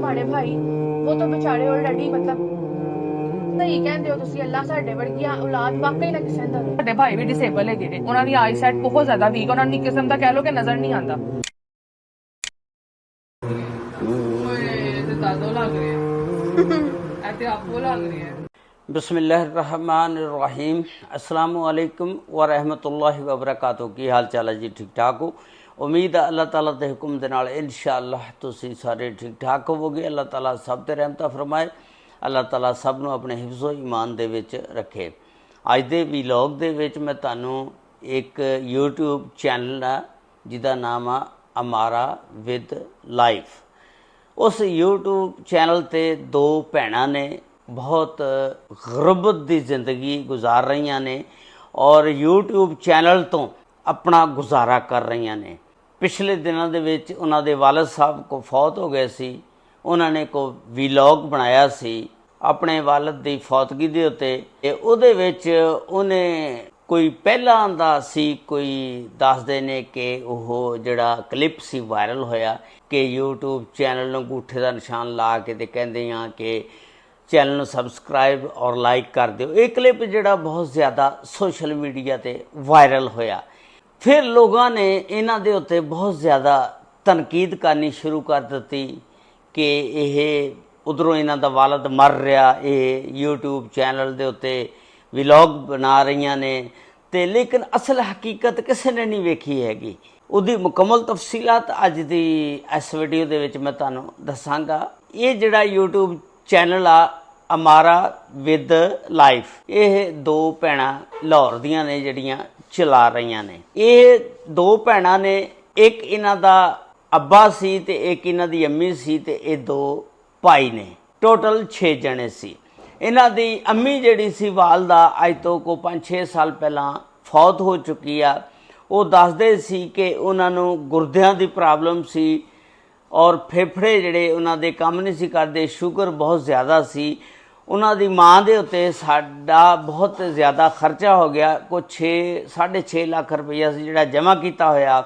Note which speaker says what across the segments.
Speaker 1: ਤੁਹਾਡੇ ਭਾਈ ਉਹ ਤਾਂ ਵਿਚਾਰੇ ਆਲਰੇਡੀ ਮਤਲਬ ਸਹੀ ਕਹਿੰਦੇ ਹੋ ਤੁਸੀਂ, ਅੱਲਾਹ ਸਾਡੇ ਵਰਗੀਆਂ ਔਲਾਦ ਵਾਕਈ ਨਾ ਕਿਸੇ ਦਾ। ਸਾਡੇ ਭਾਈ ਵੀ ਡਿਸੇਬਲ ਹੈਗੇ ਨੇ, ਉਹਨਾਂ ਦੀ ਆਈਸਾਈਟ ਬਹੁਤ ਜ਼ਿਆਦਾ ਵੀਕ, ਉਹਨਾਂ ਨੂੰ ਇੱਕ ਕਿਸਮ ਦਾ ਕਹਿ ਲੋ ਕਿ ਨਜ਼ਰ ਨਹੀਂ ਆਉਂਦਾ।
Speaker 2: बिस्मिल्लाहिर्रहमानिर्रहीम अस्सलामु अलैकुम व रहमतुल्लाहि व बरकातुहू। की हाल चाल है जी? ठीक ठाक हो? उम्मीद है अल्लाह ताला के हुक्म दे नाल इंशाअल्लाह तुसीं सारे ठीक ठाक होवोगे। अल्लाह ताला सब ते रहमत फरमाए, अल्लाह ताला सब नूं अपने हिफ्ज़ो ईमान दे विच रखे। अज दे वीलॉग दे विच मैं तुहानूं एक यूट्यूब चैनल है जिहदा नाम आ अमारा विद लाइफ। उस यूट्यूब चैनल ते दो भैणां ने बहुत गुरबत की जिंदगी गुजार रही ने और यूट्यूब चैनल तो अपना गुजारा कर रही ने। पिछले दिनों के विच उन्हां दे वालिद साहब को फौत हो गए सी। उन्होंने को वीलॉग बनाया सी अपने वालिद की फौतगी के उत्ते। उहदे विच उन्हें कोई पहला दा सी कोई दसदे ने कि वो जिहड़ा क्लिप सी वायरल होया कि यूट्यूब चैनल नूं अंगूठे का निशान ला के ते कहंदे आ कि चैनल नूं सबसक्राइब और लाइक कर दिओ। ये क्लिप जिहड़ा बहुत ज़्यादा सोशल मीडिया ते वायरल होया। फिर लोगों ने इन्हां दे उत्ते बहुत ज़्यादा तनकीद करनी शुरू कर दी कि यह उधरों इन्हां दा वालिद मर रहा, ये यूट्यूब चैनल दे उत्ते विलॉग बना रही ने ते लेकिन असल हकीकत किसी ने नहीं वेखी हैगी। उहदी मुकम्मल तफसीलात अज दी इस वीडियो दे विच मैं तुहानूं दसांगा। ये जिहड़ा यूट्यूब चैनल आ अमारा विद लाइफ, ये दो भैणां लाहौर दियां ने जिहड़ियां चला रही ने। ये दो भैणां ने, एक इन्हां दा अब्बा सी ते एक इन्हां दी अम्मी सी ते ये दो भाई ने। टोटल 6 जने सी। इन्हां दी अम्मी जिहड़ी सी वालदा अज तो को 5-6 साल पहलां फौत हो चुकी आ। वो दसदे सी कि उन्हां नूं गुरदियां दी प्रॉब्लम सी और फेफड़े जिहड़े उन्हां दे काम नहीं सी करदे, शुगर बहुत ज़्यादा सी। उन्हां दी मां दे उत्ते साडा बहुत ज़्यादा खर्चा हो गया। कुछ 6.5 लाख रुपया सी जिहड़ा जमा किया होया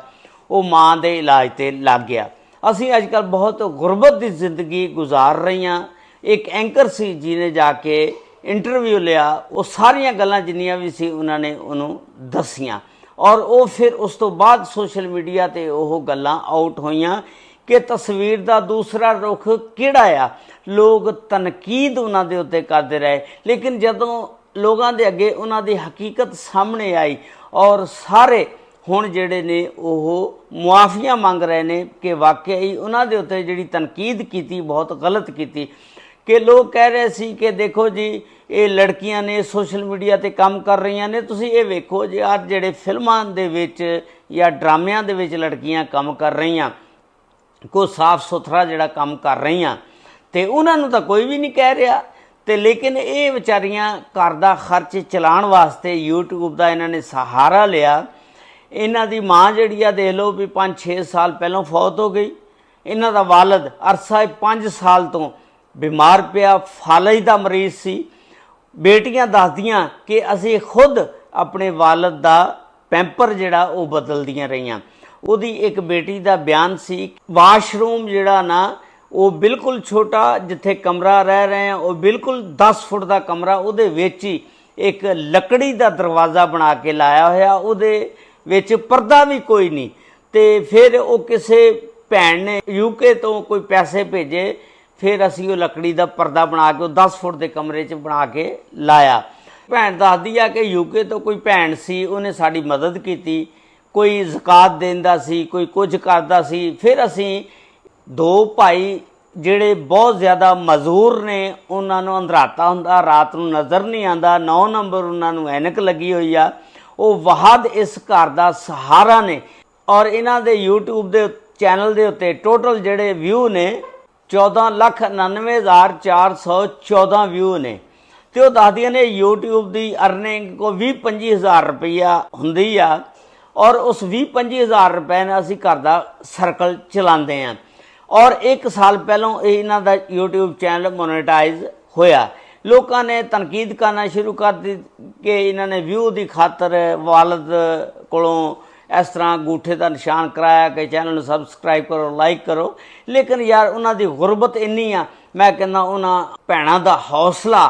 Speaker 2: वो मां दे इलाज ते लग गया। असीं अजकल बहुत गुरबत की जिंदगी गुजार रही हाँ। एक एंकर सी जिन्हें जाके इंटरव्यू लिया, वो सारियां गल्लां जिन्नियां भी सी उन्होंने उन्होंने दसियां और वो फिर उस तो बाद सोशल मीडिया ते वो गल्लां आउट होईयां कि तस्वीर का दूसरा रुख किहड़ा आ। लोग तनकीद उन्होंने उत्ते करते रहे, लेकिन जदों लोगों के अगे उन्होंने हकीकत सामने आई और सारे हुण जिहड़े ने वो मुआफ़ियां मंग रहे ने कि वाकई उन्होंने उत्ते जिहड़ी तनकीद की बहुत गलत की कि लोग कह रहे सी कि देखो जी ये लड़कियां ने सोशल मीडिया ते काम कर रही ने। तुसीं ये वेखो जी आज जिहड़े फिल्मां दे विच या ड्रामिਆਂ दे विच लड़कियां काम कर रही, कोई साफ सुथरा जिहड़ा काम कर रही तो उन्होंने तो कोई भी नहीं कह रहा तो, लेकिन ये विचारियां घर का खर्च चलाउण वास्ते यूट्यूब का इन्होंने सहारा लिया। इन्हां दी मां जिहड़ी आ देख लो भी 5-6 साल पहलों फौत हो गई। इन्हां दा वालिद अरसा 5 साल तो बीमार पिया, फालज का मरीज सी। बेटियां दसदियां कि असीं खुद अपने वालिद का पैंपर जिहड़ा वो बदलदियां रहियां। उहदी एक बेटी का बयान सी, वाशरूम जिहड़ा ना वो बिल्कुल छोटा जिथे कमरा रह रहे हैं वो बिल्कुल 10 फुट का कमरा, उहदे विच ही एक लकड़ी का दरवाज़ा बना के लाया होया, उहदे विच पर्दा भी कोई नहीं। तो फिर वो किसी भैन ने यूके तो कोई पैसे भेजे, फिर असी वो लकड़ी का पर्दा बना के 10 फुट के कमरे च बना के लाया। भैन दसदी आ कि यूके तो कोई भैन सी, उन्हें साड़ी मदद की, कोई ज़कात देंदा सी, कोई कुछ करदा सी। फिर असी दो भाई जिहड़े बहुत ज़्यादा मजूर ने, उन्होंने अंधराता हुंदा, रात नूं नज़र नहीं आंदा, 9 नंबर उन्होंने ऐनक लगी हुई आ। वो वाहद इस घर का सहारा ने और इन्हां दे यूट्यूब के चैनल के उत्ते टोटल जिहड़े व्यू ने 14,99,414 व्यू ने। तो वो दसदियां ने यूट्यूब की अर्निंग को 20-25 हज़ार रुपया हुंदी आ और उस 20-25 हज़ार रुपए ने असी घर का सर्कल चलाते हैं। और 1 साल पहलों इन्हां दा यूट्यूब चैनल मोनेटाइज होया। लोगों ने तनकीद करना शुरू कर दी कि इन्होंने व्यू की खातर वालिद कोलों इस तरह अंगूठे का निशान कराया कि चैनल सबसक्राइब करो, लाइक करो। लेकिन यार उन्होंने गुरबत इन्नी आ, मैं कहना उन्होंने भैनों का हौसला,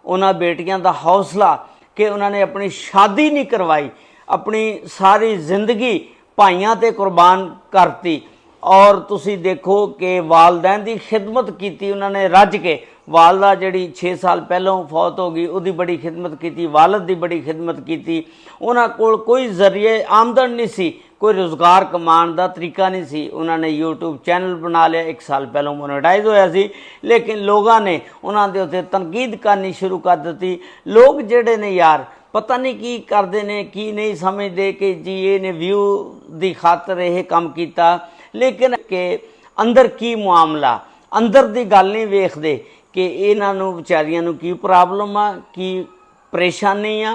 Speaker 2: उन्होंने बेटियां का हौसला कि उन्होंने अपनी शादी नहीं करवाई, अपनी सारी जिंदगी भाइयों ते कुर्बान करती। और तुसी देखो कि वालदैन की खिदमत की उन्होंने रज के। वालदा जी 6 साल पहलों फौत हो गई, उसकी बड़ी खिदमत की, वालद की बड़ी खिदमत की। उन्होंने कोल कोई जरिए आमदन नहीं सी, कोई रोज़गार कमान का तरीका नहीं सी। उन्होंने यूट्यूब चैनल बना लिया, 1 साल पहलों मोनेटाइज होया सी, लेकिन लोगों ने उन्होंने उत्ते तनकीद करनी शुरू कर दी। लोग जेडे ने यार पता नहीं की करते ने, की नहीं समझते कि जी ये ने व्यू की खातर यह काम किया। लेकिन के अंदर की मामला, अंदर की गल नहीं वेखते कि इन्हों विचारियों की प्रॉब्लम आ, की परेशानी आ।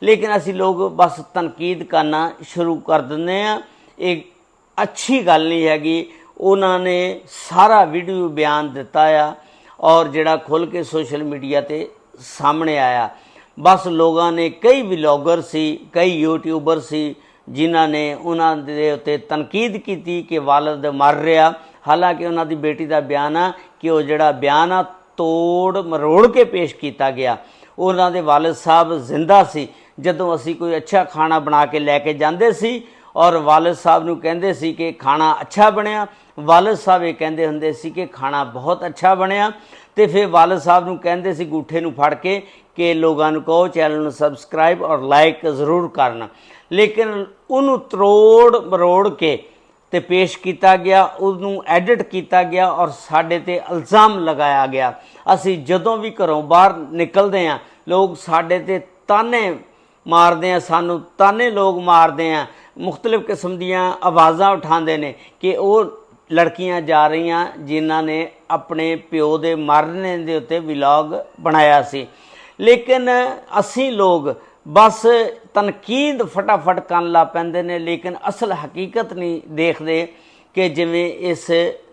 Speaker 2: लेकिन असी लोग बस तनकीद करना शुरू कर देंगे हैं। एक अच्छी गल नहीं हैगी। उन्होंने सारा वीडियो बयान दिता आ और जिहड़ा खुल के सोशल मीडिया ते सामने आया। बस लोगों ने कई व्लॉगर सी, कई यूट्यूबर सी जिन्हों ने उन्होंने उत्ते तनकीद की कि वालद मर रहा। हालांकि उन्होंने बेटी का बयान आ कि वह जिहड़ा बयान आ तोड़ मरोड़ के पेश किया गया। उन्होंने वालिद साहब जिंदा सी जदों असी कोई अच्छा खाना बना के लैके जाते सी और वालिद साहब नूं कहंदे सी कि खाना अच्छा बनया। वालिद साहब ये कहंदे हुंदे सी कि खाना बहुत अच्छा बनया। तो फिर वालिद साहब नूं कहंदे सी गूठे नूं फड़ के कि लोगों नूं कहो चैनल नूं सबसक्राइब और लाइक जरूर करना। लेकिन उन्होंने तरोड़ मरोड़ के ते पेश किया गया, उन्होंने एडिट किया गया और साडे ते इल्ज़ाम लगाया गया। असी जदों भी घरों बाहर निकलते हैं लोग साडे ते ताने मारते हैं, सानू ताने लोग मारते हैं, मुख्तलिफ किस्म दियाँ आवाज़ां उठाते हैं कि वो लड़कियां जा रही जिन्हां ने अपने प्यो के मरने के उत्ते व्लॉग बनाया सी। लेकिन असी लोग बस तनकीद फटाफट कर ला पैंदे ने, लेकिन असल हकीकत नहीं देखते कि जिवें इस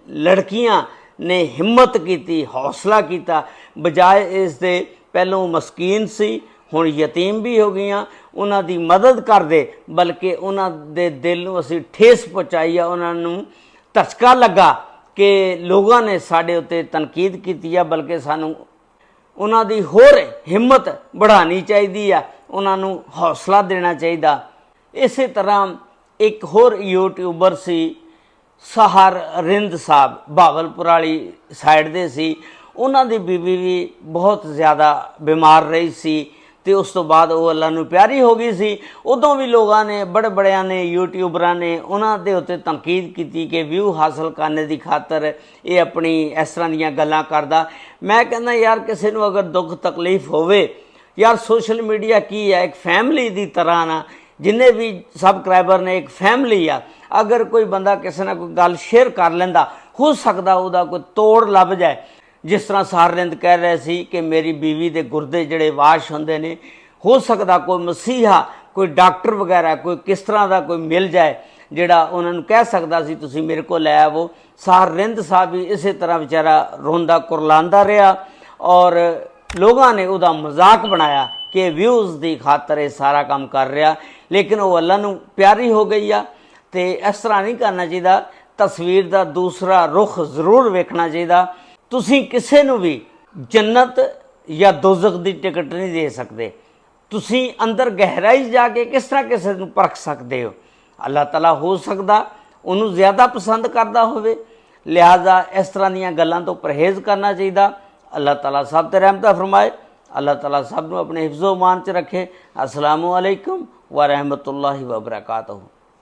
Speaker 2: लड़कियां ने हिम्मत की, हौसला किया, बजाय इस दे पहलों मस्कीन सी हुण यतीम भी हो गई, उन्हां दी मदद कर दे, बल्कि उन्हां दे दिल नूं असीं ठेस पहुँचाई है। उन्हां नूं धचका लगा कि लोगों ने साडे उत्ते तनकीद की है, बल्कि सानूं उन्हां दी होर हिम्मत बढ़ानी चाहिए आ, उन्हां नूं हौसला देना चाहिए। इस तरह एक होर यूट्यूबर सी सहर रिंद साहब, भावलपुर वाली साइड दे सी। उन्हां दी बीवी भी बहुत ज़्यादा बीमार रही सी तो उस तो बाद वो अल्लाह नूं प्यारी हो गई सी। उदों भी लोगों ने बड़े बड़िया ने यूट्यूबरां ने उन्हां दे उत्ते तनकीद की कि व्यू हासिल करने की खातर ये अपनी इस तरह दीयां गल्लां करदा। मैं कहना यार किसी नूं अगर दुख तकलीफ होवे, यार सोशल मीडिया की है एक फैमिली की तरह ना, जिन्हें भी सबसक्राइबर ने एक फैमिली आ। अगर कोई बंदा किसी ना कोई गल शेयर कर लेंदा, हो सकता उहदा कोई तोड़ लभ जाए। जिस तरह साररिंद कह रहे सी कि मेरी बीवी के गुरदे जड़े वाश होंदे ने, हो सकता कोई मसीहा, कोई डॉक्टर वगैरह कोई किस तरह का कोई मिल जाए जिहड़ा उन्होंने कह सकता सी तुसीं मेरे को लै आवो। साररिंद साहब भी इस तरह बेचारा रोंदा कुरलांदा रहा और लोगों ने उसका मजाक बनाया कि व्यूज़ की खातर ये सारा काम कर रहा। लेकिन वो अल्लाह नूं प्यारी हो गई आ। तो इस तरह नहीं करना चाहिए। तस्वीर का दूसरा रुख जरूर वेखना चाहिए। तुसीं किसी नूं भी जन्नत या दोज़ख की टिकट नहीं दे सकते। तुसीं अंदर गहराई जाके किस तरह किसी नूं परख सकते हो। अल्लाह ताला हो सकता उन्होंने ज़्यादा पसंद करता होवे, लिहाजा इस तरह दीयां गल्लां तो परहेज़ करना चाहिए। अल्लाह ताला सब ते रहमत फरमाए। अल्लाह ताला सब नूं अपने हिफ्ज़ो मान च रखे। अस्सलामु अलैकुम व रहमतुल्लाहि व बरकातहू।